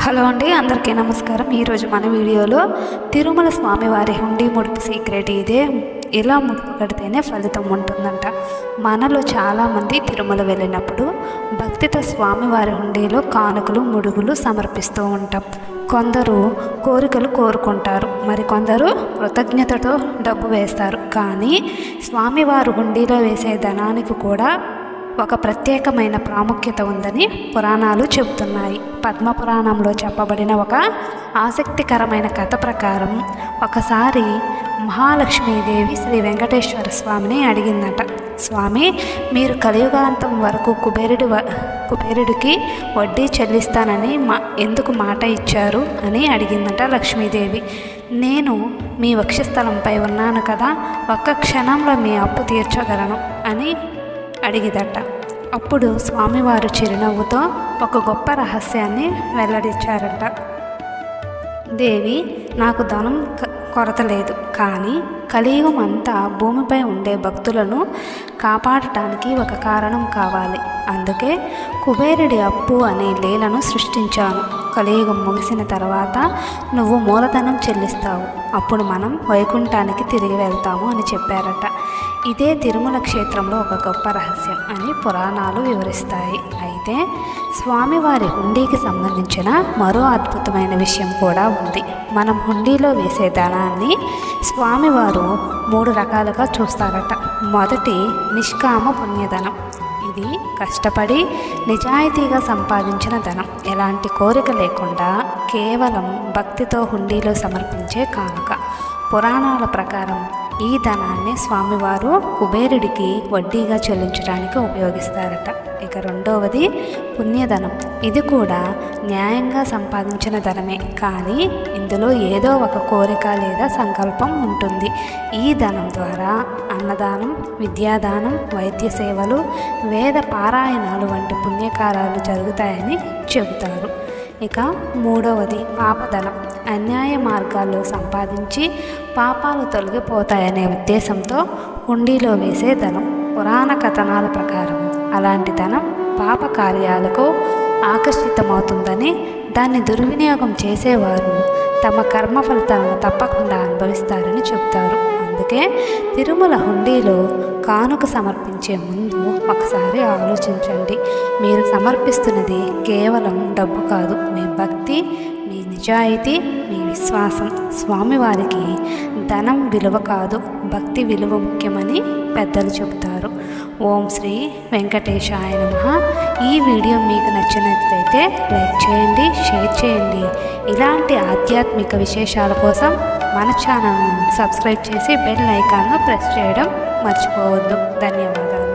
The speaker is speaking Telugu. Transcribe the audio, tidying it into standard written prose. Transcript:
హలో అండి, అందరికీ నమస్కారం. ఈరోజు మన వీడియోలో తిరుమల స్వామివారి హుండీ ముడుపు సీక్రెట్ ఇదే. ఇలా ముడుపు కడితేనే ఫలితం ఉంటుందంట. మనలో చాలామంది తిరుమల వెళ్ళినప్పుడు భక్తితో స్వామివారి హుండీలో కానుకలు ముడుగులు సమర్పిస్తూ ఉంటాం. కొందరు కోరికలు కోరుకుంటారు, మరి కొందరు కృతజ్ఞతతో డబ్బు వేస్తారు. కానీ స్వామివారు హుండీలో వేసే ధనానికి కూడా ఒక ప్రత్యేకమైన ప్రాముఖ్యత ఉందని పురాణాలు చెబుతున్నాయి. పద్మపురాణంలో చెప్పబడిన ఒక ఆసక్తికరమైన కథ ప్రకారం ఒకసారి మహాలక్ష్మీదేవి శ్రీ వెంకటేశ్వర స్వామిని అడిగిందట, స్వామి, మీరు కలియుగాంతం వరకు కుబేరుడికి వడ్డీ చెల్లిస్తానని ఎందుకు మాట ఇచ్చారు అని అడిగిందట లక్ష్మీదేవి. నేను మీ వక్షస్థలంపై ఉన్నాను కదా, ఒక్క క్షణంలో మీ అప్పు తీర్చగలను అని అడిగిదట. అప్పుడు స్వామివారు చిరునవ్వుతో ఒక గొప్ప రహస్యాన్ని వెల్లడించారట. దేవి, నాకు ధనం కొరత లేదు, కానీ కలియుగం అంతా భూమిపై ఉండే భక్తులను కాపాడటానికి ఒక కారణం కావాలి. అందుకే కుబేరుడి అప్పు అనే లీలను సృష్టించాను. కలియుగం ముగిసిన తర్వాత నువ్వు మూలధనం చెల్లిస్తావు, అప్పుడు మనం వైకుంఠానికి తిరిగి వెళ్తాము అని చెప్పారట. ఇదే తిరుమల క్షేత్రంలో ఒక గొప్ప రహస్యం అని పురాణాలు వివరిస్తాయి. అయితే స్వామివారి హుండీకి సంబంధించిన మరో అద్భుతమైన విషయం కూడా ఉంది. మనం హుండీలో వేసే ధనాన్ని స్వామివారు 3 రకాలుగా చూస్తారట. మొదటి నిష్కామ పుణ్యధనం. ఇది కష్టపడి నిజాయితీగా సంపాదించిన ధనం, ఎలాంటి కోరిక లేకుండా కేవలం భక్తితో హుండీలో సమర్పించే కానుక. పురాణాల ప్రకారం ఈ ధనాన్ని స్వామివారు కుబేరుడికి వడ్డీగా చెల్లించడానికి ఉపయోగిస్తారట. ఇక రెండవది పుణ్యధనం. ఇది కూడా న్యాయంగా సంపాదించిన ధనమే, కానీ ఇందులో ఏదో ఒక కోరిక లేదా సంకల్పం ఉంటుంది. ఈ ధనం ద్వారా అన్నదానం, విద్యాదానం, వైద్య సేవలు, వేద పారాయణాలు వంటి పుణ్యకార్యాలు జరుగుతాయని చెబుతారు. ఇక మూడవది పాపధనం. అన్యాయ మార్గాల్లో సంపాదించి పాపాలు తొలగిపోతాయనే ఉద్దేశంతో హుండీలో వేసే ధనం. పురాణ కథనాల ప్రకారం అలాంటి ధనం పాప కార్యాలకు ఆకర్షితమవుతుందని, దాన్ని దుర్వినియోగం చేసేవారు తమ కర్మ ఫలితాలను తప్పకుండా అనుభవిస్తారని చెబుతారు. అందుకే తిరుమల హుండీలో కానుక సమర్పించే ముందు ఒకసారి ఆలోచించండి. మీరు సమర్పిస్తున్నది కేవలం డబ్బు కాదు, మీ భక్తి, మీ నిజాయితీ, మీ విశ్వాసం. స్వామివారికి ధనం విలువ కాదు, భక్తి విలువ ముఖ్యమని పెద్దలు చెబుతారు. ఓం శ్రీ వెంకటేశాయ నమః. ఈ వీడియో మీకు నచ్చినట్లయితే లైక్ చేయండి, షేర్ చేయండి. ఇలాంటి ఆధ్యాత్మిక విశేషాల కోసం మన ఛానల్ను సబ్స్క్రైబ్ చేసి బెల్ ఐకాన్ను ప్రెస్ చేయడం మర్చిపోవద్దు. ధన్యవాదాలు.